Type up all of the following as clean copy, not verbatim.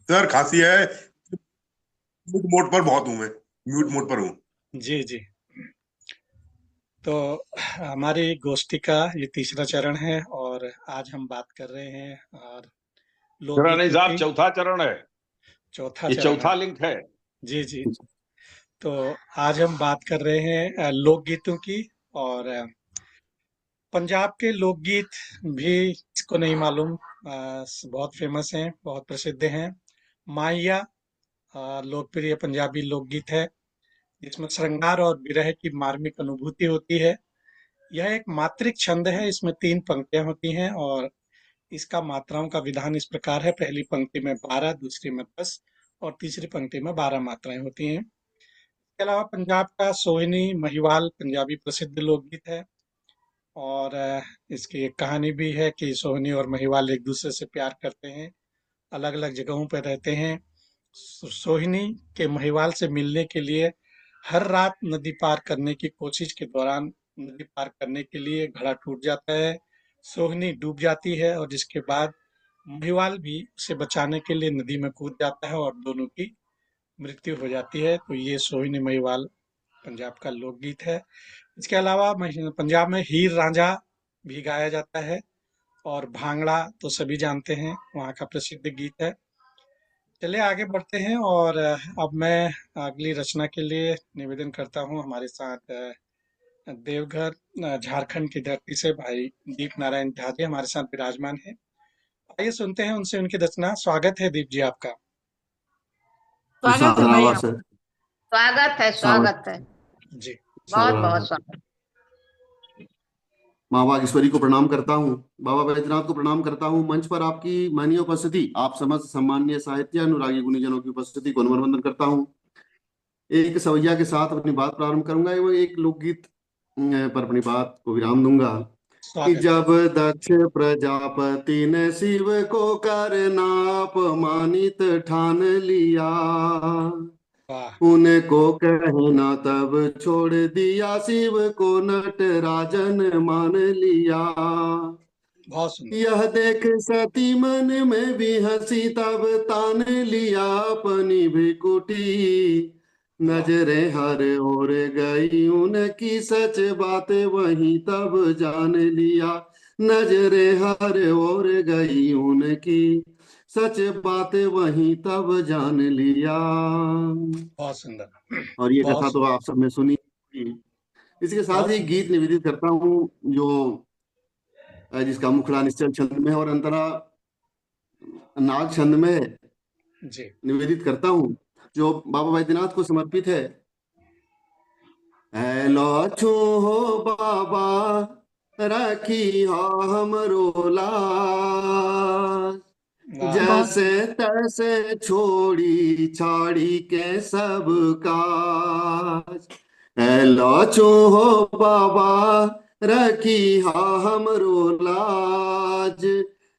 Sir खांसी है। Mute mode पर बहुत हूँ मैं। म्यूट मोड पर हूँ। जी जी। तो हमारी गोष्ठी का ये तीसरा चरण है और आज हम बात कर रहे हैं और चरण नहीं लोकगीतों साहब, की। चौथा चरण है। चौथा ये चरण है। चौथा लिंक है। जी जी। तो आज हम बात कर रहे हैं लोकगीतों की। और पंजाब के लोकगीत भी इसको नहीं मालूम, बहुत फेमस हैं, बहुत प्रसिद्ध हैं। माहिया लोकप्रिय पंजाबी लोकगीत है जिसमें श्रृंगार और विरह की मार्मिक अनुभूति होती है। यह एक मात्रिक छंद है, इसमें 3 पंक्तियाँ होती हैं और इसका मात्राओं का विधान इस प्रकार है: पहली पंक्ति में 12, दूसरी में 10 और तीसरी पंक्ति में 12 मात्राएं होती हैं। इसके अलावा पंजाब का सोहिनी महिवाल पंजाबी प्रसिद्ध लोकगीत है। और इसकी एक कहानी भी है कि सोहिनी और महिवाल एक दूसरे से प्यार करते हैं, अलग अलग जगहों पर रहते हैं। सोहिनी के महिवाल से मिलने के लिए हर रात नदी पार करने की कोशिश के दौरान नदी पार करने के लिए घड़ा टूट जाता है। सोहिनी डूब जाती है और जिसके बाद महिवाल भी उसे बचाने के लिए नदी में कूद जाता है और दोनों की मृत्यु हो जाती है। तो ये सोहिनी महिवाल पंजाब का लोकगीत है। इसके अलावा पंजाब में हीर रांझा भी गाया जाता है और भांगड़ा तो सभी जानते हैं, वहाँ का प्रसिद्ध गीत है। चलिए आगे बढ़ते हैं और अब मैं अगली रचना के लिए निवेदन करता हूँ। हमारे साथ देवघर झारखंड की धरती से भाई दीप नारायण झा जी हमारे साथ विराजमान हैं। आइए सुनते हैं उनसे उनकी रचना। स्वागत है दीप जी आपका। स्वागत है भाई साधनावा आप। सर। स्वागत है, सावन स्वागत है। जी। बहुत साधनावा। बहुत स्वागत। माँ बागेश्वरी को प्रणाम करता हूँ। बाबा बैद्यनाथ को प्रणाम करता हूँ। मंच पर आपकी माननीय उपस्थिति, आप समस्त सम्माननीय साहित्य अनुरागी गुणीजनों की उपस्थिति को नमन वंदन करता हूँ। एक सवैया के साथ अपनी बात प्रारंभ करूंगा एवं एक लोकगीत पर अपनी बात को विराम दूंगा। कि स्वागत है। जब दक्ष प्रजापति ने शिव को करना अपमानित ठान लिया, वाह। उनको कहना तब छोड़ दिया, शिव को नटराजन मान लिया। बहुत सुंदर। यह देख सती मन में भी हंसी, तब तान लिया अपनी भ्रिकुटी। वाह। नजरें हर ओर गई उनकी, सच बातें वहीं तब जान लिया। नजरें हर ओर गई उनकी, सच बातें वहीं तब जान लिया। बहुत सुंदर। और ये बहुत कथा तो सुंदर। आप सबने सुनी। इसके साथ बहुत ही सुंदर। गीत निवेदित करता हूँ जो जिसका मुखड़ा निश्चल छंद में है और अंतरा नाग छंद में है, जी। निवेदित करता हूँ, जो बाबा बैद्यनाथ को समर्पित है। ऐलो छू हो बाबा, रखी हो हमरो लाज। वाह। बहुत जैसे तैसे छोड़ी छाड़ी के सब काज। ऐलो छू हो बाबा, रखी हा हमरो लाज।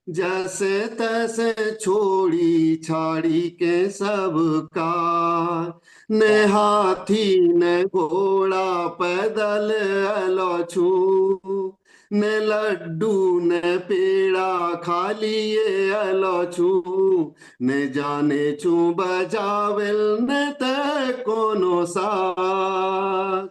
जैसे तैसे छोड़ी छाड़ी के सब काज। ने वाह। हाथी ने घोड़ा पैदल ऐलो छू। ने लड्डू ने पेड़ा खा लिए ऐलो छू। ने जाने छू बजावेल ने ते कोनो साज।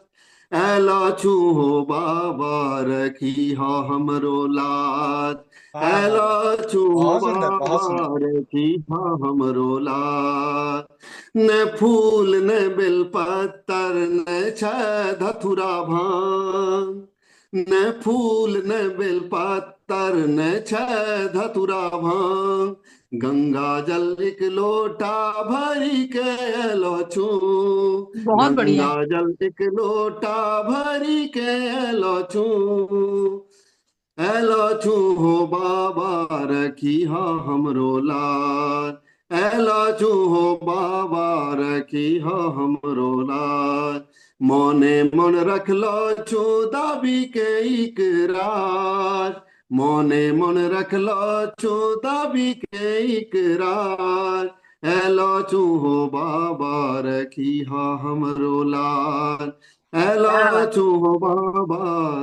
ऐलो छू हो बाबा, रखी हो हमरो लाज। वाह वाह ऐलो वाह। छू हो बहुत सुंदर, बहुत बाबा, सुंदर। रखी हो हमरो लाज। न फूल न बेलपत्र न छे धतुरा भांग। न फूल न बेलपत्र न छे धतुरा भांग। गंगा जल एक लोटा भरी के लो छू। बहुत बढ़िया। गंगा जल एक लोटा भरी के लो छू। एलो छू हो बाबा, रखी हा हमरो लाज। एलो छू हो बाबा, रखी हा हमरो लाज। मोने मन रख लो छू दाबी के इकरार। मोने मन रख लो छू दाबी के इकरार। एलो छू हो बाबा, रखी हा हमरो लाज। एलो क्या बात। छू हो बाबा,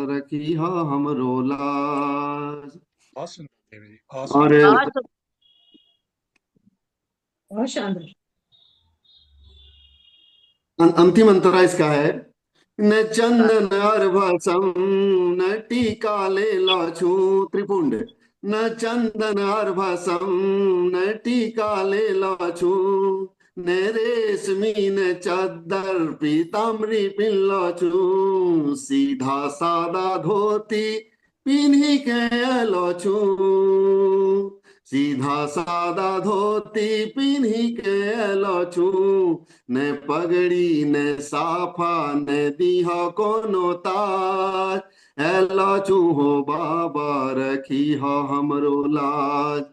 रखी हा हमरो लाज। बहुत सुंदर देवी जी, बहुत और सुंदर। बहुत बहुत शानदार। अंतिम अंतरा इसका है। न चंदन और भसम न टीका ले लाछू त्रिपुंड, न चंदन और भसम न टीका ले लाछू, न रेशमी न चादर पीताम्बरी पिन लाछू, सीधा सादा धोती पिन्ही के लाछू, सीधा सादा धोती पिन्ही के लाछू, न पगड़ी न साफा न दीहा कोनो ताज, एला चूहो बाबा रखी हो हमरो लाज,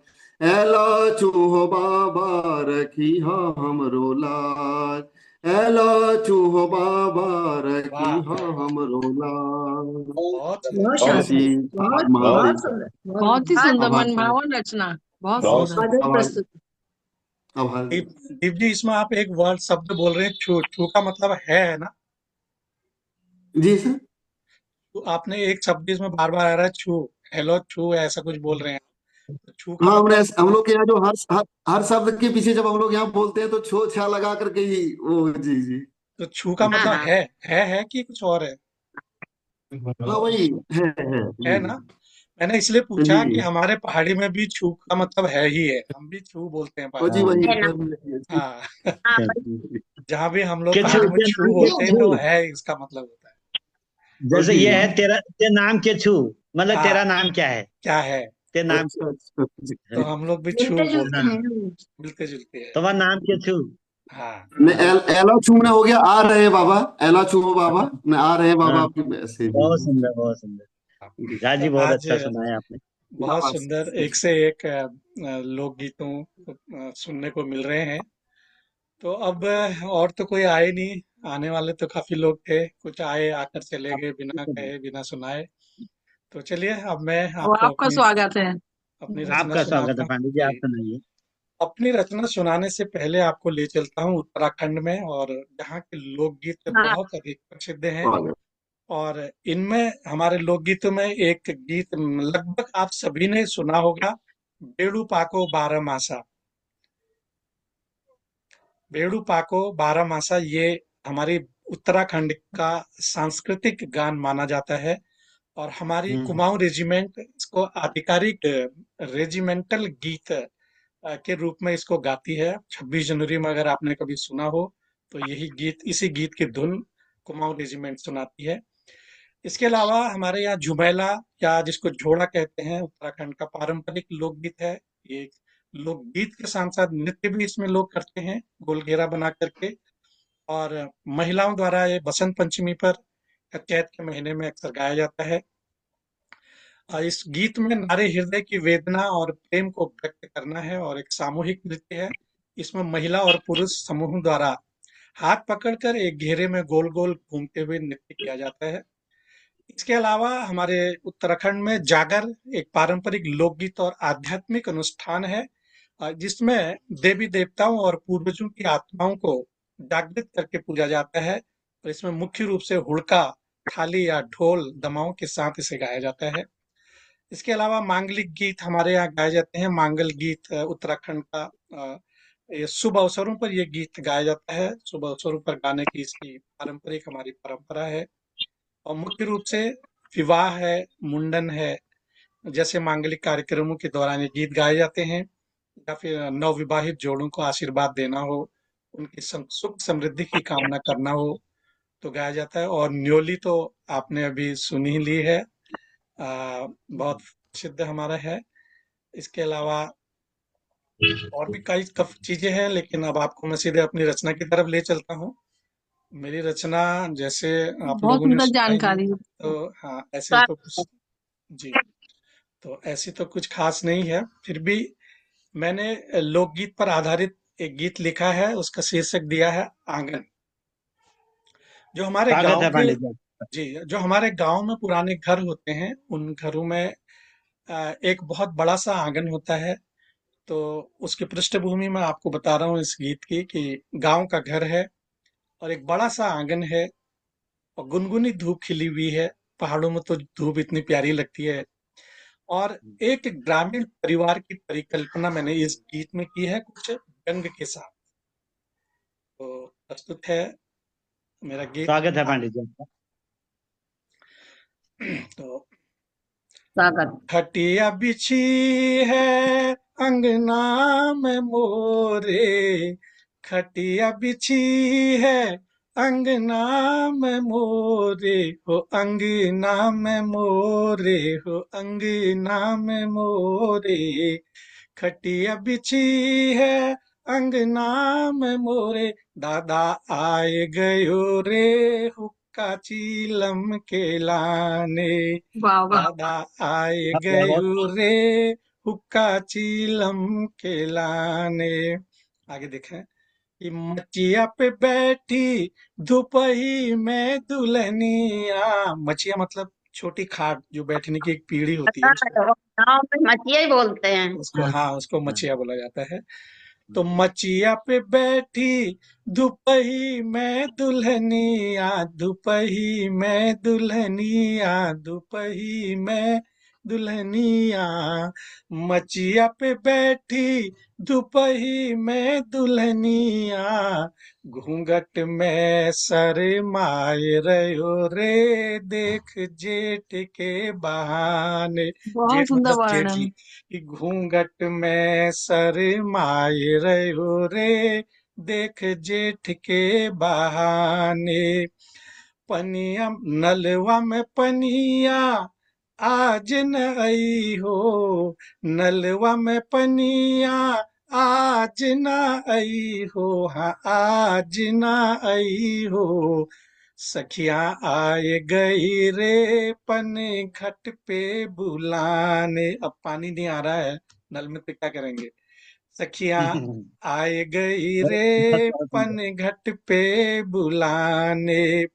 एला चूहो बाबा रखी हो हमरो लाज, एला चूहो बाबा रखी वाह हो हमरो लाज। बहुत बहुत बहुत शानदार। ही बहुत महान, बहुत सुंदर। बहुत ही सुंदर, आभार मनभावन रचना, बहुत बहुत सुंदर। मधुर आभार प्रस्तुति। आभार। दीप दीप जी, इसमें आप एक वर्ड शब्द बोल रहे हैं, छू। छू का मतलब है ना? जी सर। तो आपने एक शब्द इसमें बार बार आ रहा है, छू। हेलो छू, ऐसा कुछ बोल रहे हैं। तो छू का हाँ, मतलब हम लोग के यहाँ जो हर शब्द के पीछे जब हम लोग यहाँ बोलते हैं तो छो छा लगा करके ही वो। जी जी। तो छू का हाँ मतलब हाँ। है कि कुछ और है? हाँ वही है है जी ना? मैंने इसलिए पूछा कि जी। हमारे पहाड़ी में भी छू का मतलब है ही है, हम भी छू बोलते हैं वो पहाड़ी जी वही है ना। इधर भी है। हाँ। हाँ जहाँ भी हम लोग के छू, पहाड़ी में के छू नाम के बोलते हैं तो छू, है इसका मतलब होता है। वो जैसे जी। ये है तेरा, ते नाम के छू, मतलब हाँ, तेरा नाम क्या है, क्या है? ते नाम अच्छा अच्छा जी। तो हम लोग भी छू मिलते बोलते जुलते हाँ, हैं। मिलते जुलते हैं। तुम्हारा नाम के छू। हाँ। मैं एला छू में हो गया आ रहे बाबा, एला छू हो बाबा, मैं आ रहे बाबा हाँ, आपकी ऐसे जी। बहुत सुंदर, बहुत सुंदर। हाँ। राज तो जी बहुत आज अच्छा सुनाया आपने। बहुत सुंदर एक से एक लोकगीतों सुनने को मिल रहे हैं। तो अब और तो कोई आए नहीं, आने वाले तो काफी लोग थे, कुछ आए आकर चले गए बिना कहे बिना सुनाए। तो चलिए अब मैं वो आपको आपका अपनी स्वागत है। अपनी रचना आपका स्वागत सुनाता है हूँ पांडे जी, आप जी। सुनाइए। अपनी रचना सुनाने से पहले आपको ले चलता हूँ उत्तराखंड में, और जहाँ के लोकगीत हाँ बहुत अधिक प्रसिद्ध हैं। स्वागत। और इनमें हमारे लोकगीतों में एक गीत लगभग आप सभी ने सुना होगा, बेड़ू पाको बारह मासा। बेड़ू पाको बारह मासा ये हमारी उत्तराखंड का सांस्कृतिक गान माना जाता है। और हमारी हम्म कुमाऊं रेजिमेंट इसको आधिकारिक रेजिमेंटल गीत के रूप में इसको गाती है। 26 जनवरी में अगर आपने कभी सुना हो तो यही गीत, इसी गीत की धुन कुमाऊं रेजिमेंट सुनाती है। इसके अलावा हमारे यहाँ झुमेला, या जिसको झोड़ा कहते हैं, उत्तराखंड का पारंपरिक लोकगीत है। ये लोकगीत के साथ साथ नृत्य भी इसमें लोग करते हैं, गोल घेरा बना करके। और महिलाओं द्वारा ये बसंत पंचमी पर या चैत के महीने में अक्सर गाया जाता है। इस गीत में नारे हृदय की वेदना और प्रेम को व्यक्त करना है, और एक सामूहिक नृत्य है। इसमें महिला और पुरुष समूह द्वारा हाथ पकड़कर एक घेरे में गोल गोल घूमते हुए नृत्य किया जाता है। इसके अलावा हमारे उत्तराखंड में जागर एक पारंपरिक लोकगीत और आध्यात्मिक अनुष्ठान है, जिसमें देवी देवताओं और पूर्वजों की आत्माओं को जागृत करके पूजा जाता है। और इसमें मुख्य रूप से हुड़का, थाली या ढोल दमाओं के साथ इसे गाया जाता है। इसके अलावा मांगलिक गीत हमारे यहाँ गाए जाते हैं। मांगल गीत उत्तराखंड का ये शुभ अवसरों पर ये गीत गाया जाता है। शुभ अवसरों पर गाने की इसकी पारंपरिक हमारी परंपरा है। और मुख्य रूप से विवाह है, मुंडन है, जैसे मांगलिक कार्यक्रमों के दौरान ये गीत गाए जाते हैं। या फिर नवविवाहित जोड़ों को आशीर्वाद देना हो, उनकी सुख समृद्धि की कामना करना हो तो गाया जाता है। और न्योली तो आपने अभी सुन ही ली है, बहुत प्रसिद्ध हमारा है। इसके अलावा और भी कई चीजें हैं, लेकिन अब आपको मैं सीधे अपनी रचना की तरफ ले चलता हूँ। मेरी रचना जैसे आप बहुत लोगों ने सुंदर सुनाई ही, जानकारी है। तो हाँ ऐसे तो स्वागत। कुछ जी, तो ऐसी तो कुछ खास नहीं है। फिर भी मैंने लोकगीत पर आधारित एक गीत लिखा है, उसका शीर्षक दिया है आंगन। जो हमारे स्वागत गांव है के पांडे जी। जी, जो हमारे गांव में पुराने घर होते हैं, उन घरों में एक बहुत बड़ा सा आंगन होता है। तो उसकी पृष्ठभूमि में आपको बता रहा हूँ इस गीत की, कि गांव का घर है और एक बड़ा सा आंगन है, और गुनगुनी धूप खिली हुई है। पहाड़ों में तो धूप इतनी प्यारी लगती है। और एक ग्रामीण परिवार की परिकल्पना मैंने इस गीत में की है। कुछ व्यंग के साथ। तो प्रस्तुत है मेरा गीत। स्वागत है पंडित जी आपका। तो स्वागत। खटिया बिछी है अंगना में मोरे, खटिया बिछी है अंगना में मोरे, हो अंगना में मोरे, हो अंगना में मोरे, खटिया बिछी है अंगना में मोरे, दादा आए गयो रे हुक्का चीलम के लाने, वाह वाह। दादा आए बहुत गयो रे हुक्का चीलम के लाने। आगे देखें कि मचिया पे बैठी दुपही में दुल्हनिया, मचिया मतलब छोटी खाट जो बैठने की एक पीढ़ी होती है, पता है, वो गाँव में मचिया ही बोलते हैं। उसको हाँ उसको हाँ। मचिया बोला जाता है। तो मचिया पे बैठी दुपही में दुल्हनिया, दुपही में दुल्हनिया, दुपही में दुल्हनिया, मचिया पे बैठी दुपही में दुल्हनिया, घूंघट में शरमाए रहो रे देख जेठ के बहाने, बहुत जेठ सुंदर मतलब जेठ जी, वर्णन। कि घूंघट में शरमाए रहो रे देख जेठ के बहाने, पनिया नलवा में पनिया आज न आई हो, नलवा में पनिया आज न आई हो, हाँ आज न आई हो, सखियां आए गई रे पन घट पे बुलाने। अब पानी नहीं आ रहा है नल में तो क्या करेंगे, सखियां आए गई रे बहुत पन सुंदर। घट पे बुलाने।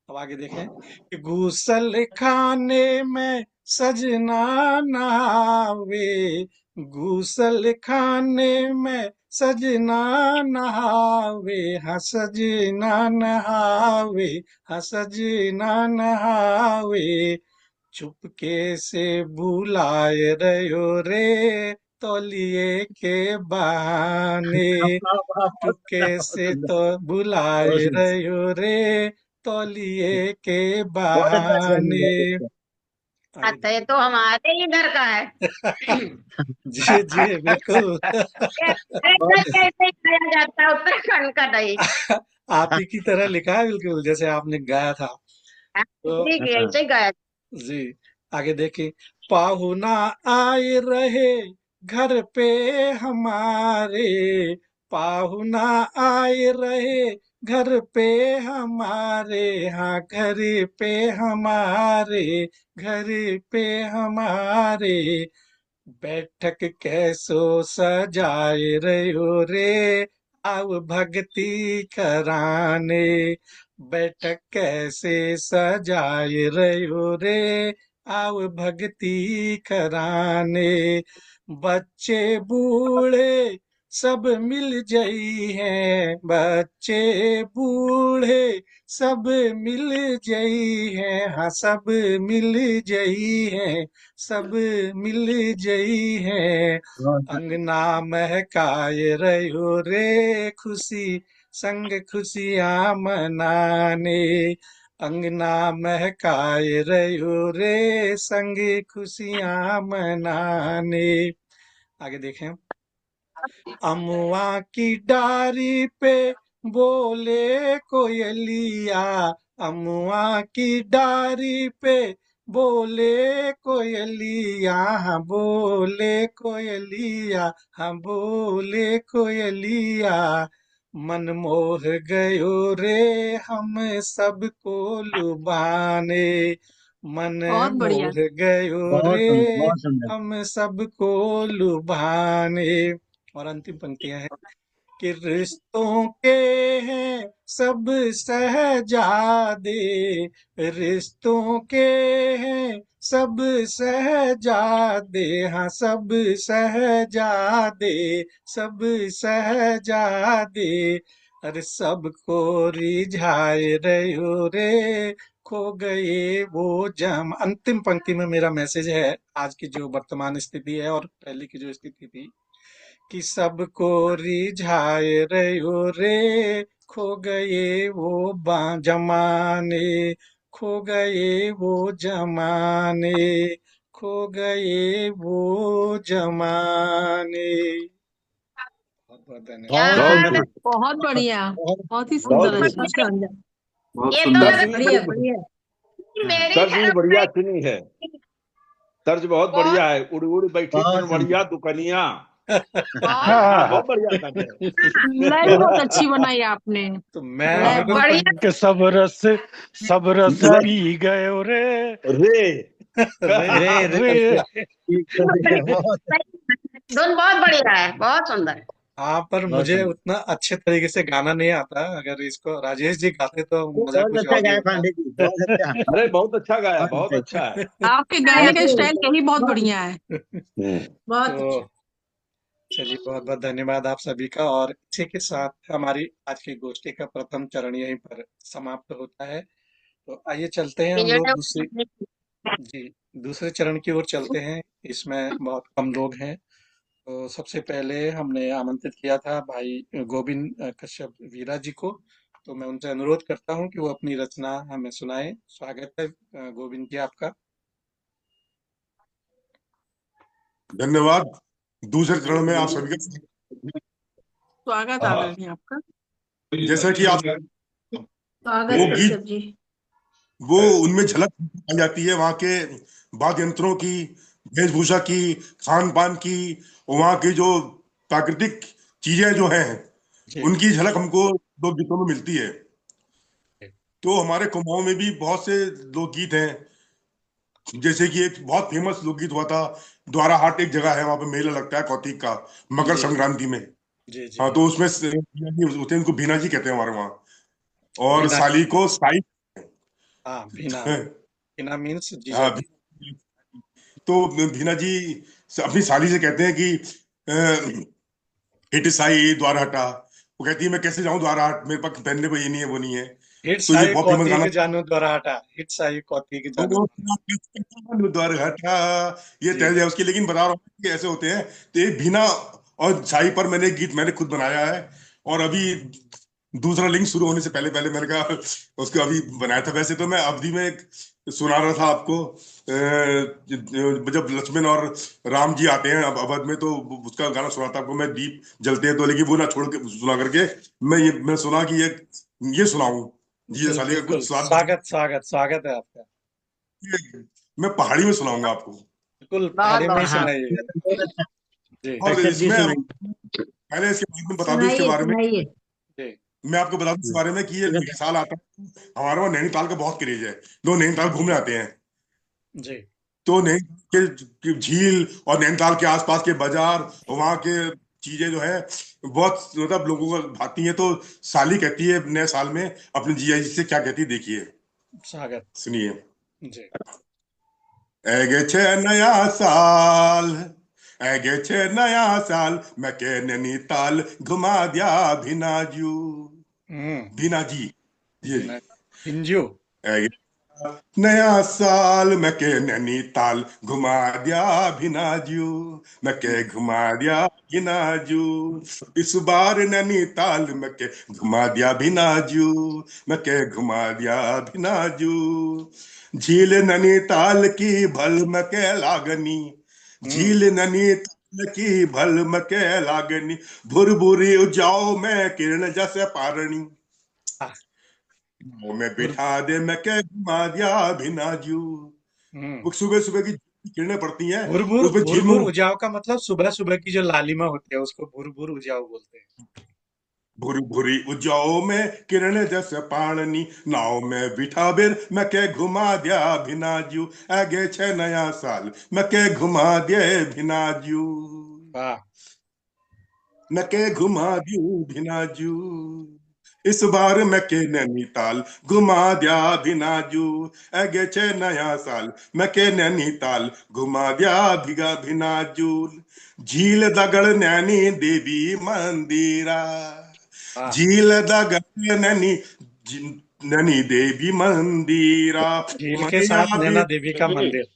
अब आगे देखें कि गूसल खाने में सजना नहावे, गूसल खाने में सजना नहावे, हाँ सजना नहावे, हाँ सजना नहावे, चुपके से बुलाए रहो रे तौलिए के बहाने, बहुत चुपके से सुंदर। तो बहुत बुलाए सुंदर। रहो रे तौलिए के बहुत अच्छा स्वयं बहाने। है। आगे अच्छा, ये तो हमारे ही घर का है। जी जी बिल्कुल। ये हमारे घर बहुत कैसे खाया जाता है उत्तराखंड का दही। आप ही की तरह लिखा है बिल्कुल जैसे आपने गाया था। तो ठीक है, हाँ। ऐसे ही गाया। जी आगे देखिए, पाहुना आए रहे घर पे हमारे, पाहुना आए रहे घर पे हमारे, हाँ घर पे हमारे, घर पे हमारे, बैठक कैसो सजाए रहो रे आव भक्ति कराने, बैठक कैसे सजाए रहो रे आव भक्ति कराने, बच्चे बूढ़े सब मिल जई हैं, बच्चे बूढ़े सब मिल जई हैं, हाँ सब मिल जई हैं, सब मिल जई हैं, बहुत अंगना महकाए रहो रे खुशी संग खुशियां मनाने, अंगना महकाए रहो रे संग खुशियां मनाने। आगे देखें, अमुआ की डारी पे बोले कोयलिया, अमुआ की डारी पे बोले कोयलिया, हाँ बोले कोयलिया, हाँ बोले कोयलिया, मन मोह गयो रे हम सबको लुभाने, मन बहुत बढ़िया। मोह गयो बहुत रे सुंदर। बहुत सुंदर। हम सबको लुभाने। और अंतिम पंक्तियां हैं कि रिश्तों के हैं सब सहजादे, रिश्तों के हैं सब सहजादे, हाँ सब सहजादे, सब सहजादे, अरे सबको रिझाए रहो रे खो गए वो जम। अंतिम पंक्ति में मेरा मैसेज है आज की जो वर्तमान स्थिति है और पहले की जो स्थिति थी कि सबको रिझाए रहो रे, खो गए वो जमाने, खो गए वो जमाने, खो गए वो जमाने। बहुत बहुत धन्यवाद। क्या बहुत बात है। खूब, बहुत बढ़िया, बहुत बहुत ही बहुत सुंदर खूब। रचना संजय। बहुत ये तो सुंदर। तर्ज भी बढ़िया बड़ी बढ़िया। मेरी तर्ज भी तरफ बढ़िया से चुनी है। तर्ज बहुत बहुत बढ़िया है। उड़ उड़ बैठी बहुत बढ़िया दुकनिया। बहुत हाँ, बहुत बढ़िया तर्ज है। लय भी बहुत अच्छी बनाई आपने। तो मैं लय मेरे को बढ़िया। कि सब रस पी गए रे। रे रे रे रे ठीक कर दिया, बहुत धुन बहुत बढ़िया है, बहुत सुंदर। हाँ, पर बहुत मुझे सुंदर। उतना अच्छे तरीके से गाना नहीं आता। अगर इसको राजेश जी गाते तो मजा बहुत कुछ अच्छा और ही गाया होता। पांडे जी, बहुत अच्छा, अरे बहुत अच्छा गाया, बहुत बहुत अच्छा। अच्छा है। आपके गाने का स्टाइल यही बहुत बढ़िया है। बहुत तो अच्छा। चलिए, बहुत बहुत धन्यवाद आप सभी का। और इसी के साथ हमारी आज की गोष्ठी का प्रथम चरण यहीं पर समाप्त होता है। तो आइए चलते हैं हम लोग दूसरी जी दूसरे चरण की ओर चलते हैं। इसमें बहुत कम लोग हैं। तो सबसे पहले हमने आमंत्रित किया था भाई गोविंद कश्यप वीरा जी को। तो मैं उनसे अनुरोध करता हूं कि वो अपनी रचना हमें सुनाएं। स्वागत है गोविंद जी आपका। धन्यवाद। दूसरे चरण में आप सभी का स्वागत आदरणीय आपका। जैसा कि आप स्वागत वो गीत कश्यप जी। वो उनमें झलक पाई जाती है, वहाँ के वाद्य यंत्रों की, वेशभूषा की, खान पान की, वहाँ की जो प्राकृतिक चीजें जो हैं, जी उनकी झलक हमको लोकगीतों में मिलती है। तो हमारे कुमाऊं में भी बहुत से लोकगीत हैं। जैसे कि एक बहुत फेमस लोकगीत हुआ था, द्वारा हाट एक जगह है, वहां पे मेला लगता है कौतिक का, मकर जी संक्रांति में। जी जी हाँ, तो उसमें होते हैं, उनको भीना जी कहते हैं हमारे वहाँ। और भीना जी। साली को साई। हाँ, भीना। भीना मीन्स जीजा हाँ, जी। तो भीना जी अपनी साली से कहते हैं कि हिट साई द्वार हटा। वो कहती है मैं कैसे जाऊं द्वार हट, मेरे पास पहनने को ये नहीं है, वो नहीं है। हिट्स तो ये आई बहुत फेमस गाना कौतिक जानू द्वारा हटा। हिट्स आई कौतिक जानू। द्वार हटा, ये जी तर्ज है उसकी। लेकिन बता रहा हूँ कि ऐसे होते हैं। तो एक भीना और साई पर मैंने एक गीत मैंने खुद बनाया है। और अभी दूसरा लिंक शुरू होने से पहले पहले मैंने कहा उसको अभी बनाया था। वैसे तो मैं अवधि में एक सुना रहा था आपको, जब लक्ष्मण और राम जी आते हैं अब अवध में, तो उसका गाना सुना था आपको मैं, दीप जलते हैं तो। लेकिन वो ना छोड़ के सुना करके मैं सुना कि ये सुनाऊं जी साली का बिल्कुल। कुछ स्वाद। स्वागत स्वागत स्वागत है आपका। मैं पहाड़ी में सुनाऊंगा आपको। बिल्कुल बहुत पहाड़ी में ही बहुत हाँ, सुनाइए। बहुत अच्छा। जी और कश्यप जी इसमें सुनाइए। पहले इसके बारे में बता दूं इसके सुनाइए बारे में। सुनाइए। जी मैं आपको बता दूं इसके बारे में कि ये तुरंत। साल आता है, हमारे वहाँ नैनीताल का बहुत क्रेज है। लोग नैनीताल घूमने आते हैं। जी तो नैनीताल के झील और नैनीताल के आसपास के बाजार, वहाँ के चीजें जो है बहुत मतलब लोगों को भाती हैं। तो साली कहती है नए साल में अपने जीजा जी से क्या कहती है, देखिए स्वागत। सुनिए। जी ऐगे छे नया साल, ऐगे छे नया साल, मैं के नैनीताल घुमा दिया भिनाजू। हम्म। भीना जी जी बिना पिंजू। ऐगे नया साल मैं के नैनीताल घुमा दिया भिनाजू, मैं के घुमा दिया भिनाजू। इस बार नैनीताल मैं के घुमा दिया भिनाजू, मैं के घुमा दिया भिनाजू। झील नैनीताल की भल मैं के लागनी, हम्म। झील नैनीताल की भल मैं के लागनी, भुर भुरी जाओ मैं किरण जैसे पारणी, हाँ, मुंह में भुर बिठा दे मैं के घुमा दिया भिनाजू। हम्म। वो सुबह सुबह की किरणें पड़ती हैं, भुरभुर उसमें झील में भुरभुर उजाव का मतलब सुबह सुबह की जो लालिमा होती है उसको भुरभुर उजाव बोलते हैं। भूरी भूरी उजाओ में किरण जैसे पानी, नाव में बिठा बेर मैं के घुमा दिया भिनाजू। आगे छे नया साल मैं के घुमा दिए भिनाजू, वाह। मैं के घुमा दियो भिनाजू। इस बार मैं के नैनीताल घुमा दिया भिनाजू, आगे छे नया साल मैं के नैनीताल घुमा दिया भिगा भिनाजू। झील दगड़ नैनी देवी मंदिरा, वाह। झील दगड़ नैनी नैनी देवी मंदिरा, झील के मैया साथ नैना देवी का मंदिर।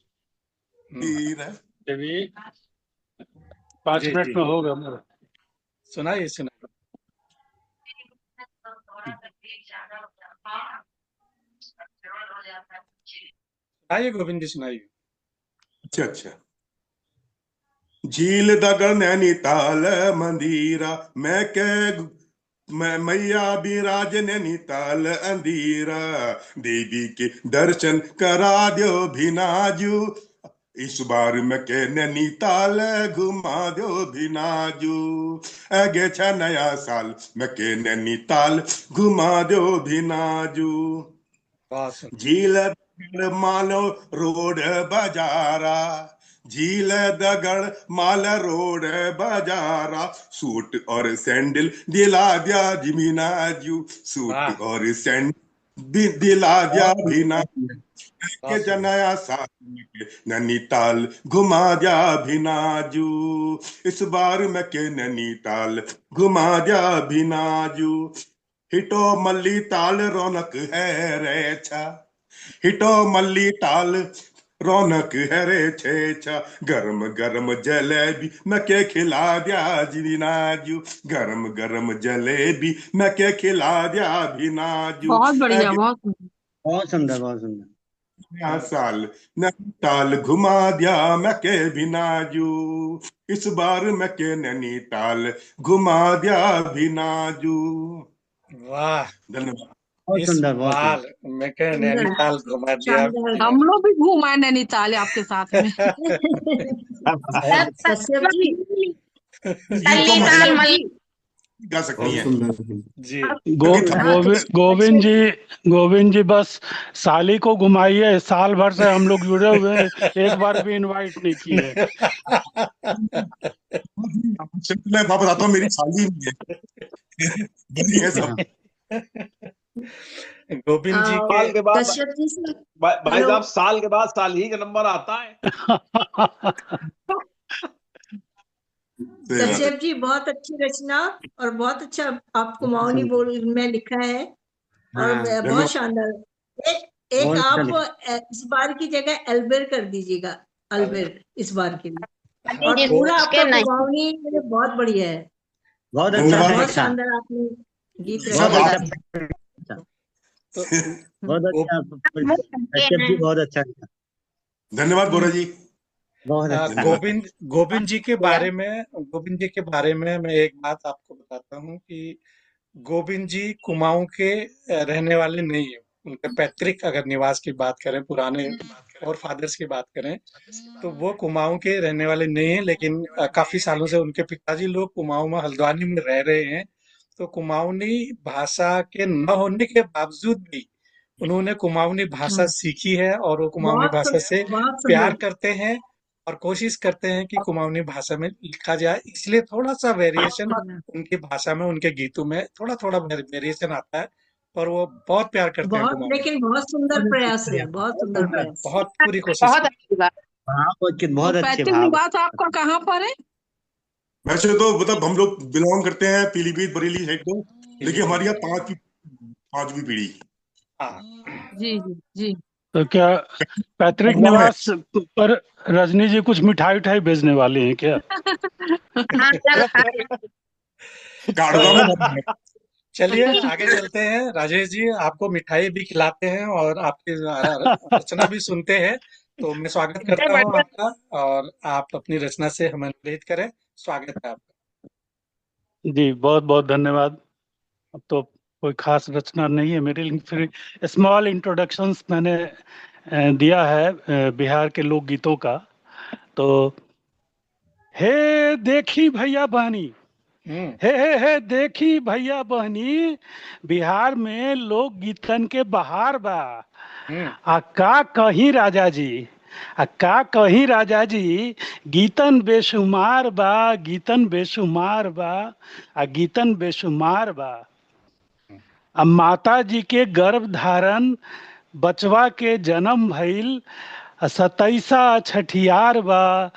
हम्म। मंदिर। चलिए 5 जी मिनट जी में होगा मेरा। सुनाइए सुनाइए। सुनाइए गोविंद जी, सुनाइए। अच्छा अच्छा। झील दगड़ नैनीताल मंदिरा मैं मैया बिराज नैनीताल अंधीरा, देवी के दर्शन करा दो भिनाजू, इस बार मैं के नैनीताल घुमा दो भिनाजू, आगे छा नया साल मैं के नैनीताल घुमा दो भिनाजू। बहुत सुंदर। झील दगड़ मालो रोड बाजारा, झील दगड़ माल रोड बाजारा, सूट और सैंडल दिला दिया जिमीनाजू, वाह, सूट और सैंडल दिला दिया बहुत भीना सुंदर। के बहुत सुंदर। जनाया साथ के नैनीताल घुमा दिया भिनाजू, इस बार मैं के नैनीताल घुमा दिया भिनाजू, हिटो मल्ली ताल रौनक है रे छा, हिटो मल्ली ताल रौनक है रे छे छा, गरम गरम जलेबी मैं के खिला दिया जीनाजू, गरम गरम जलेबी मैं के खिला दिया भिनाजू, बहुत बढ़िया, बहुत सुंदर। बहुत सुंदर, बहुत सुंदर। नया साल नैनीताल घुमा दिया मैं के भिनाजू, इस बार मैं के नैनीताल घुमा दिया भिनाजू। वाह, धन्यवाद। बहुत इस सुंदर, बहुत बार मैं कह सुंदर, नैनीताल घुमा दिया शानदार। बिना। हम लोग भी घूम आए नैनीताल आपके साथ में। कश्यप जी, गीत को नैनीताल महिला मल्ली गा सकती बहुत हैं। सुंदर। जी, गोविंद जी बस साली को घुमाइए, साल भर से हम लोग जुड़े हुए हैं, एक बार भी इनवाइट नहीं किए। मैं बताता हूँ, मेरी साली भी है, बड़ी है सब। गोविंद जी के साल के बाद कश्यप जी से भाई हेलो। साहब, साल के बाद साल ही का नंबर आता है। सही बात है। कश्यप जी, बहुत अच्छी रचना और बहुत अच्छा आपको माओनी बोल में लिखा है और हाँ, बहुत धन्यवाद। शानदार। एक बहुत अच्छा लिखा। आप इस बार की जगह एल्बर कर दीजिएगा, अल्बर इस बार के लिए। और जी, पूरा उसके आपका नहीं। कुमाऊनी बहुत बढ़िया है, बहुत अच्छा धन्यवाद। बहुत लिखा। शानदार आपने गीत सब रचा आप है। तो बहुत अच्छा कश्यप जी, बहुत अच्छा लिखा। धन्यवाद बोरा जी। बहुत अच्छा। धन्यवाद। गोविंद जी के बारे में मैं एक बात आपको बताता हूँ कि गोविंद जी कुमाऊं के रहने वाले नहीं है। उनके पैतृक अगर निवास की बात करें, पुराने और फादर्स की बात करें, तो वो कुमाऊं के रहने वाले नहीं है, लेकिन काफी सालों से उनके पिताजी लोग कुमाऊं में हल्द्वानी में रह रहे हैं। तो कुमाऊनी भाषा के न होने के बावजूद भी उन्होंने कुमाऊनी भाषा सीखी है और वो कुमाऊनी भाषा से बहुत प्यार सुंदर। करते हैं और कोशिश करते हैं कि कुमाऊनी भाषा में लिखा जाए। इसलिए थोड़ा सा वेरिएशन उनकी भाषा में, उनके गीतों में थोड़ा थोड़ा वेरिएशन आता है, पर वो बहुत प्यार करते हैं बहुत, कुमाऊनी। लेकिन बहुत सुंदर प्रयास है, बहुत सुंदर प्रयास। बहुत पूरी कोशिश बहुत की। अच्छी बात। भाव बहुत तो अच्छे पैतृक भाव। निवास आपका कहाँ पर है? वैसे तो मतलब हम लोग बिलोंग करते हैं पीलीभीत बरेली साइड को, लेकिन हमारी यहाँ पांचवी पीढ़ी। हाँ, जी जी जी। तो क्या पैतृक निवास पर रजनी जी कुछ मिठाई उठाई भेजने वाली हैं क्या? हाँ, चल खाए। गाड़वा में चलिए आगे चलते हैं। राजेश जी, आपको मिठाई भी खिलाते हैं और आपकी रचना भी सुनते हैं। तो मैं स्वागत करता हूं बढ़िया। आपका, और आप अपनी रचना से हमें अनुग्रहित करें। स्वागत है आपका। जी बहुत बहुत धन्यवाद। अब तो कोई खास रचना नहीं है मेरे, लेकिन फिर स्मॉल इंट्रोडक्शंस मैंने दिया है बिहार के लोकगीतों का। तो हे देखी भैया बहनी, हे देखी भैया बहनी, बिहार में लोक गीतन के बहार बा। आ का कहीं राजा जी, गीतन बेशुमार बा, गीतन बेशुमार बा, आ गीतन बेशुमार बा। आ माता जी के गर्भ धारण, बचवा के जन्म भइल, 27 छठियार बा,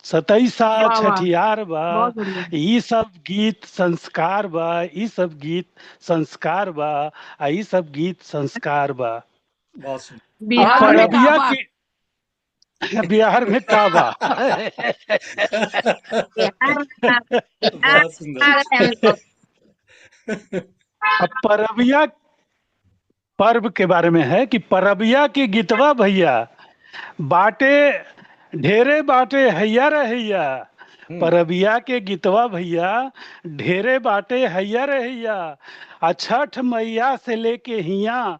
27 वाह वाह, छठियार बा। बहुत बढ़िया। ई सब गीत संस्कार बा, ई सब गीत संस्कार बा, आ ई सब गीत संस्कार बा। बहुत सुंदर। बिहार में परबिया काबा। के बिहार में काबा। बिहार बहुत सुंदर। आ गए हम लोग। अब परबिया पर्व के बारे में है कि परबिया की गीतवा भैया बाटे ढेरे बाटे हैया रे हैया। परबिया के गीतवा भैया ढेरे बाटे हैया रे हैया। आ छठ मैया से लेके हिया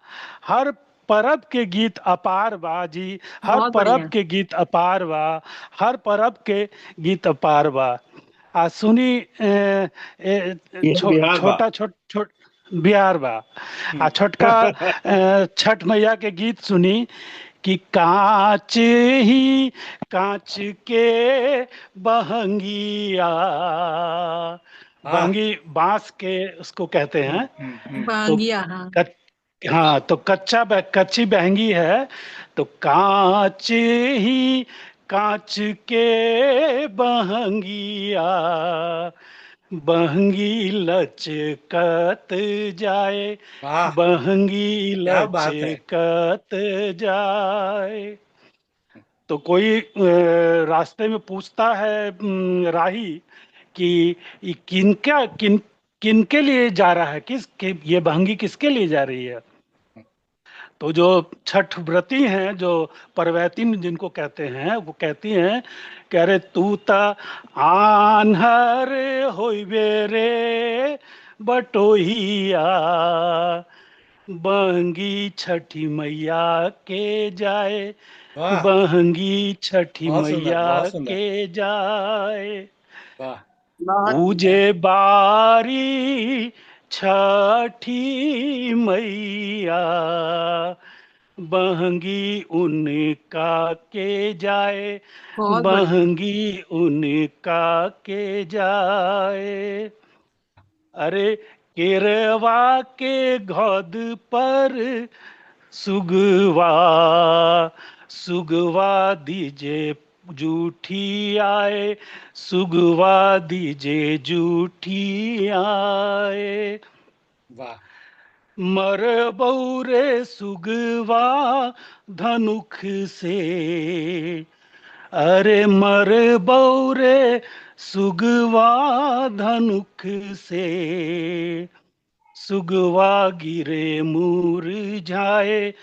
हर परब के गीत अपार बा जी। हर बहुत परब बढ़िया। के गीत अपार बा। हर परब के गीत अपार बा। आ सुनी ये बिहार बा। छोटा छोट बिहार बा। आ छोटका छठ मैया के गीत सुनी कि कांच ही कांच के बहंगिया। बहंगी बांस के उसको कहते हैं। तो बांगिया, हाँ। हाँ, तो कच्ची बहंगी है। तो कांच ही कांच के बहंगिया बहंगी लचकत जाए। वाह, बहंगी क्या बात है। लचकत जाए। तो कोई रास्ते में पूछता है राही कि ये किनके लिए जा रहा है, ये बहंगी किसके लिए जा रही है। तो जो छठ व्रती हैं, जो परवैतिन जिनको कहते हैं, वो कहती हैं कि अरे तू ता आन्हर होइबे रे बटोहिया। बहंगी छठी मैया के जाए। वाह, बहंगी छठी बहुत सुंदर, मैया बहुत सुंदर। के जाए। वाह, बहुत पूजे बारी छठी मैया। बहंगी उनका के जाए। बहुत बढ़िया। बहंगी उनका के जाए। अरे केरवा के घोद पर सुगवा सुगवा दीजे जूठी आए। सुगवा दीजे जूठी आए। वाह, मर बौरे सुगवा धनुख से। अरे मर बौरे सुगवा धनुख से। सुगवा गिरे मुरझाए।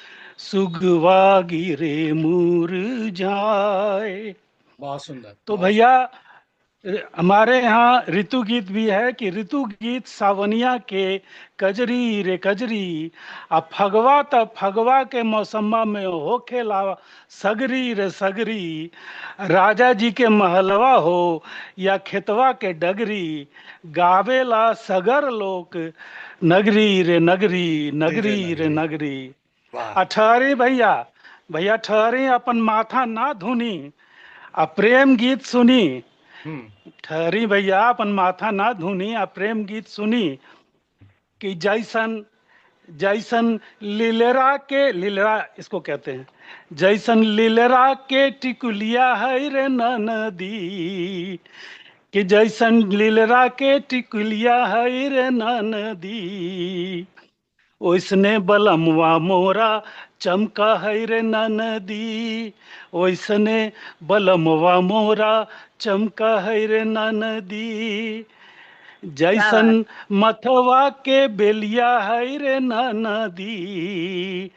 सुगवा गिरे मुरझाए। बहुत सुंदर, तो बहुत भैया हमारे यहाँ ऋतु गीत भी है कि ऋतु गीत सावनिया के कजरी रे कजरी। अब फगवा तब फगवा के मौसमा में हो खेला सगरी रे सगरी। राजा जी के महलवा हो या खेतवा के डगरी। गावेला सगर लोक नगरी रे नगरी नगरी रे नगरी। नगरी। वाह, ठहरी भैया भैया ठहरी अपन माथा ना धुनी। आ प्रेम गीत सुनी। ठहरी भैया अपन माथा ना धुनी। आ प्रेम गीत सुनी कि जैसन जैसन लीलरा इसको कहते हैं। जैसन लीलरा के टिकुलिया है रे नदी। कि जैसन लीलरा के टिकुलिया है रे नदी। ओइसने बलमवा मोरा चमका है रे नदी। ओइसने बलमवा मोरा चमका है रे नदी। जैसन मथवा के बेलिया है रे नदी।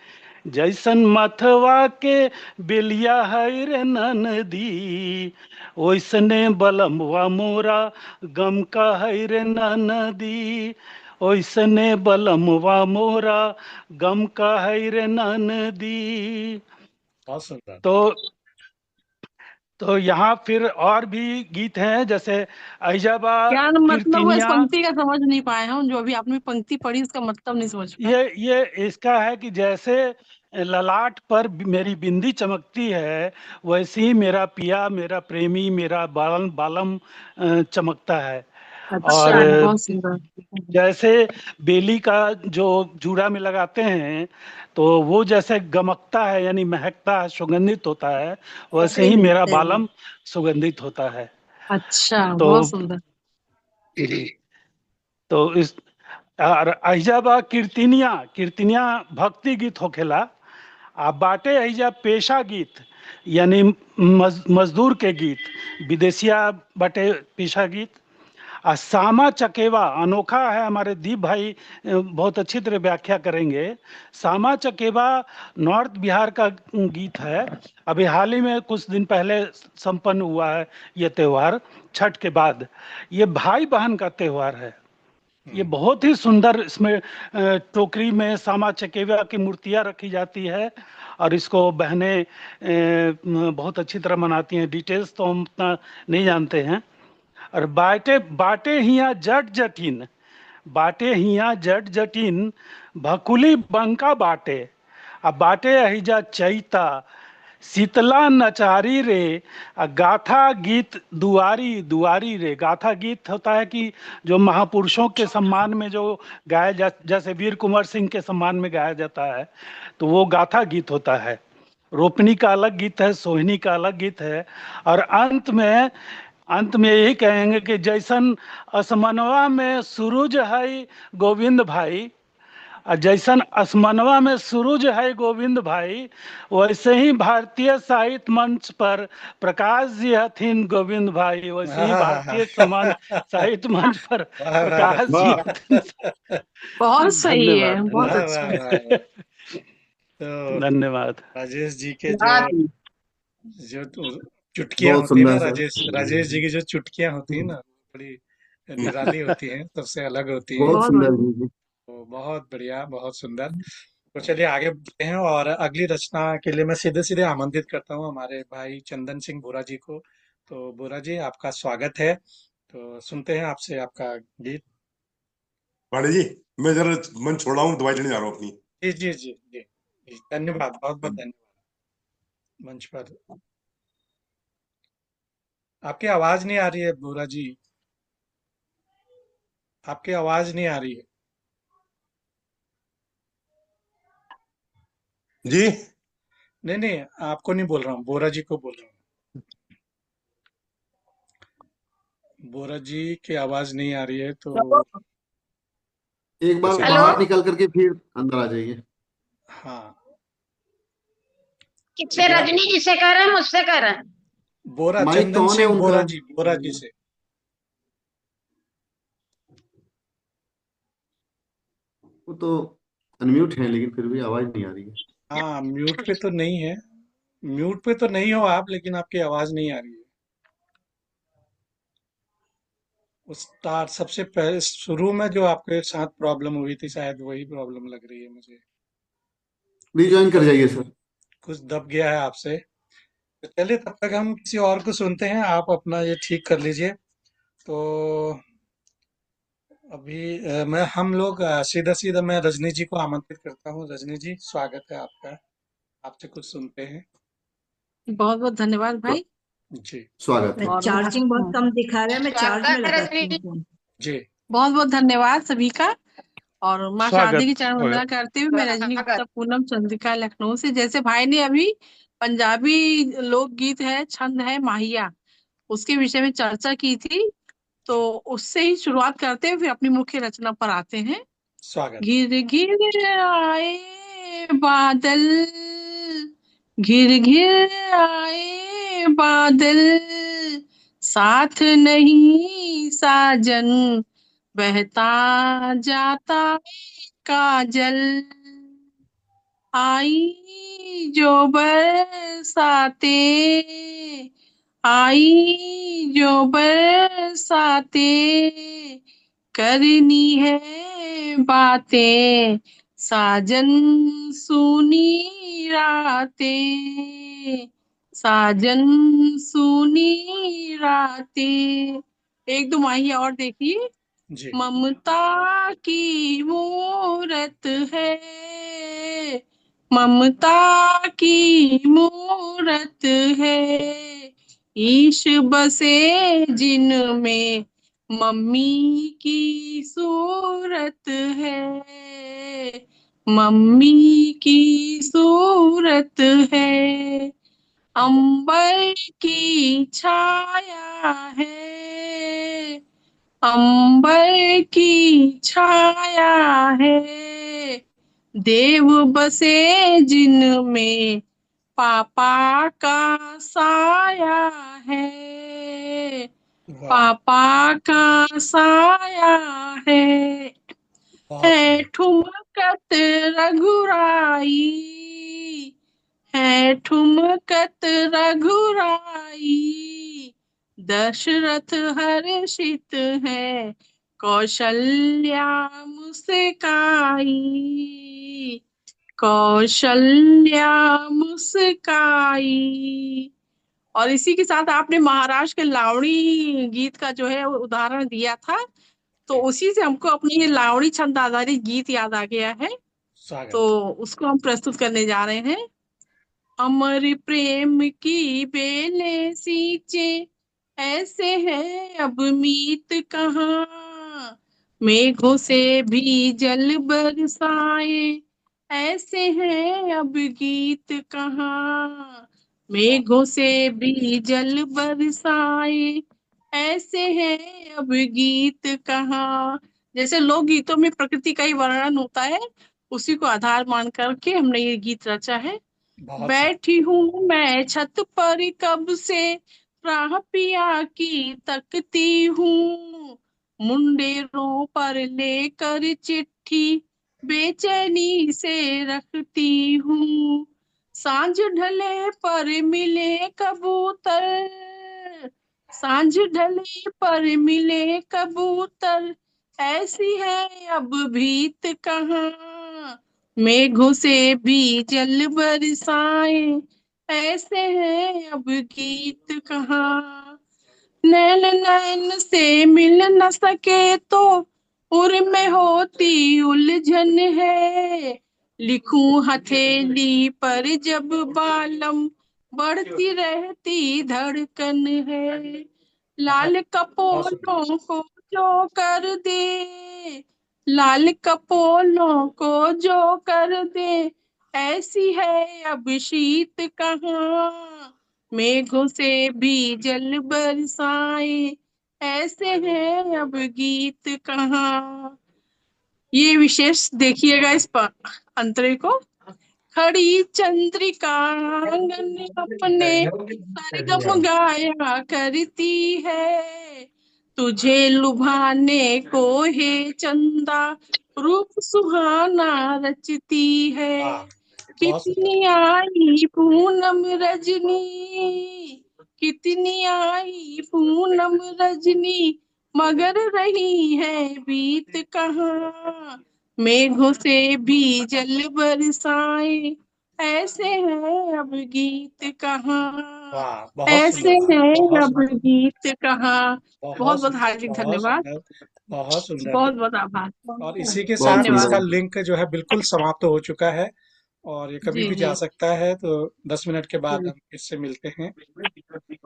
जैसन मथवा के बेलिया है रे नदी। ओइसने बलमवा मोरा गम का है रे नदी। ओइसने बलमवा मोरा गम का है रे नदी। बहुत सुंदर। तो यहाँ फिर और भी गीत हैं जैसे अहिजाबा क्या मतलब वो इस कीर्तिनिया। पंक्ति का समझ नहीं पाए हम, जो अभी आपने पंक्ति पढ़ी उसका मतलब नहीं समझ पाए। ये इसका है कि जैसे ललाट पर मेरी बिंदी चमकती है, वैसे ही मेरा पिया मेरा प्रेमी मेरा बालम बालम चमकता है। और अच्छा, बहुत सुंदर। जैसे बेली का जो जूड़ा में लगाते हैं तो वो जैसे गमकता है यानी महकता है, सुगंधित होता है, वैसे ही मेरा बालम सुगंधित होता है। अच्छा, तो बहुत सुंदर। तो इस और अहिजाबा कीर्तिनिया भक्ति गीत होखेला। आ बाटे अहिजा पेशा गीत यानी मजदूर के गीत, विदेशिया बटे पीछा गीत। और सामा चकेवा अनोखा है, हमारे दीप भाई बहुत अच्छी तरह व्याख्या करेंगे। सामा चकेवा नॉर्थ बिहार का गीत है। अभी हाल ही में कुछ दिन पहले संपन्न हुआ है ये त्योहार, छठ के बाद। ये भाई बहन का त्योहार है। ये बहुत ही सुंदर, इसमें टोकरी में सामा चकेवा की मूर्तियां रखी जाती है और इसको बहनें बहुत अच्छी तरह मनाती हैं। डिटेल्स तो हम उतना नहीं जानते हैं। और बाटे बाटे हिया जट जटिन, बाटे हिया जट जटिन, भकुली बंका बाटे। अब बाटे अहिजा चैता, शीतला नचारी रे, गाथा गीत दुआरी दुआरी रे। गाथा गीत होता है कि जो महापुरुषों के सम्मान में जो गाया जैसे वीर कुंवर सिंह के सम्मान में गाया जाता है, तो वो गाथा गीत होता है। रोपनी का अलग गीत है, सोहनी का अलग गीत है। और अंत में यही कहेंगे कि जैसन असमनवा में सूरज है गोविंद भाई, और जैसन असमनवा में सूरज है गोविंद भाई, वैसे ही भारतीय साहित्य मंच पर प्रकाश जी हथिन गोविंद भाई, वैसे ही भारतीय साहित्य मंच पर प्रकाश जी हथिन। बहुत सही है, धन्यवाद, बहुत धन्यवाद। अच्छा। तो धन्यवाद। राजेश जी के बहुत जो चुटकियां बहुत होती है ना, सुंदर राजेश जी की जो चुटकियां होती है ना, बड़ी निराली होती हैं, सबसे अलग होती हैं। बहुत बहुत सुंदर बढ़िया। जी। तो बहुत बढ़िया, बहुत सुंदर। तो चलिए आगे बढ़ते हैं और अगली रचना के लिए मैं सीधे सीधे आमंत्रित करता हूँ हमारे भाई चंदन सिंह बोरा जी को। तो बोरा जी, आपका स्वागत है। तो सुनते हैं आपसे आपका गीत। पांडे जी, मैं जरा मन छोड़ा हूँ, दवाई लेने जा रहा हूँ अपनी। जी जी जी जी जी, धन्यवाद, बहुत बहुत धन्यवाद। मंच पर आपकी आवाज नहीं आ रही है बोरा जी, आपकी आवाज नहीं आ रही है। जी, नहीं नहीं, आपको नहीं बोल रहा हूँ, बोरा जी को बोल रहा हूँ। बोरा जी की आवाज नहीं आ रही है तो एक बार अच्छा, हेलो, बाहर निकल करके फिर अंदर आ जाइए। हाँ, किससे? चलिए आप रजनी जी से कह रहे हैं, मुझसे कह रहे हैं? बोरा, माइक तो चंदन ऑन है सिंह उनका। बोरा जी, बोरा जी से। वो तो अनम्यूट है, लेकिन फिर भी आवाज नहीं आ रही है। हाँ, म्यूट पे तो नहीं है, म्यूट पे तो नहीं हो आप, लेकिन आपकी आवाज नहीं आ रही है। उस स्टार्ट सबसे पहले शुरू में जो आपके साथ प्रॉब्लम हुई थी, शायद वही प्रॉब्लम लग रही है मुझे। रिज्वाइन कर जाइए सर। कुछ दब गया है आपसे। तो चलिए, तब तक हम किसी और को सुनते हैं, आप अपना ये ठीक कर लीजिए। तो अभी मैं हम लोग सीधा सीधा मैं रजनी जी को आमंत्रित करता हूँ। रजनी जी, स्वागत है आपका, आपसे कुछ सुनते हैं। बहुत बहुत धन्यवाद भाई। जी स्वागत है। और चार्जिंग बहुत कम दिखा रहा है, मैं चार्ज में स्वागत है लगाती रजनी हूँ जी। फोन। जी, बहुत बहुत धन्यवाद सभी का। और माँ शारदा स्वागत, की चरण वंदना स्वागत। करते हुए मैं रजनी स्वागत। गुप्ता पूनम चंद्रिका लखनऊ से। जैसे भाई ने अभी पंजाबी लोकगीत है, छंद है माहिया, उसके विषय में चर्चा की थी, तो उससे ही शुरुआत करते हैं, फिर अपनी मुख्य रचना पर आते हैं। स्वागत। घिर घिर आए बादल, घिर घिर आए बादल, साथ नहीं साजन, बहता जाता काजल, आई जो बरसाते, आई जो बरसाते, करनी है बातें, साजन सुनी रातें, साजन सुनी रातें। एक दो माही और देखिए। जी, ममता की मूरत है, ममता की मूरत है, ईश बसे जिनमें, मम्मी की सूरत है, मम्मी की सूरत है, अंबर की छाया है, अंबर की छाया है, देव बसे जिनमें, पापा का साया है, वाह पापा का साया है बहुत ठुमकत रघुराई, है ठुमकत रघुराई, दशरथ हर्षित है, कौशल्या मुस्काई, कौशल्या मुस्काई। और इसी के साथ आपने महाराष्ट्र के लावणी गीत का जो है उदाहरण दिया था, तो उसी से हमको अपनी ये लावणी छंद आधारित गीत याद आ गया है, स्वागत तो उसको हम प्रस्तुत करने जा रहे हैं। अमर प्रेम की बेलें सींचे, ऐसे है अब मीत कहाँ, मेघों से भी जल बरसाए, ऐसे है अब गीत कहाँ, मेघों से भी जल बरसाए, ऐसे है अब गीत कहाँ। जैसे लोक गीतों में प्रकृति का ही वर्णन होता है, उसी को आधार मान करके हमने ये गीत रचा है। बहुत बैठी हूँ मैं छत पर कब से, राह पिया की तकती हूँ, मुंडेरों पर लेकर चिट्ठी, बेचैनी से रखती हूँ, सांझ ढले पर मिले कबूतर, सांझ ढले पर मिले कबूतर, ऐसी है अब भीत कहाँ, मेघों से भी जल बरसाए, ऐसे है अब गीत कहाँ। नैन नैन से मिल न सके तो उर में होती उलझन है, लिखूं हथेली पर जब बालम, बढ़ती रहती धड़कन है, बहुत लाल बहुत सुंदर कपोलों को जो कर दे, लाल कपोलों को जो कर दे, ऐसी है अब शीत कहाँ, मेघों से भी जल बरसाए, ऐसे है अब गीत कहाँ। ये विशेष देखिएगा इस अंतरे को। खड़ी चंद्रिका आंगन अपने, सरगम गाया करती है, तुझे लुभाने को हे चंदा, रूप सुहाना रचती है, वाह बहुत सुंदर कितनी आई पूनम रजनी, कितनी आई पूनम रजनी, मगर रही है बीत कहाँ, मेघों से भी जल बरसाए, ऐसे है अब गीत कहाँ, वाह बहुत ऐसे सुंदर है बहुत अब सुंदर गीत कहाँ। बहुत बहुत बहुत सुंदर हार्दिक बहुत धन्यवाद, सुंदर बहुत सुंदर। बहुत बहुत आभार, और इसी के बहुत साथ इसका धन्यवाद। सुंदर। लिंक जो है बिल्कुल समाप्त हो चुका है, और ये कभी जी भी जा जी सकता है, तो 10 मिनट के बाद जी हम इससे मिलते हैं।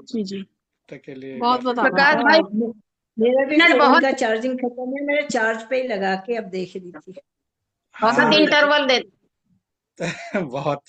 जी जी, तब तक के लिए बहुत बहुत काफी आभार। प्रकाश भाई हाँ, मेरा भी मिनट फोन बहुत का चार्जिंग खत्म है, मैंने चार्ज पे ही लगा के अब देख रही थी। बहुत हाँ सुन रही थी। इंटरवल दे बहुत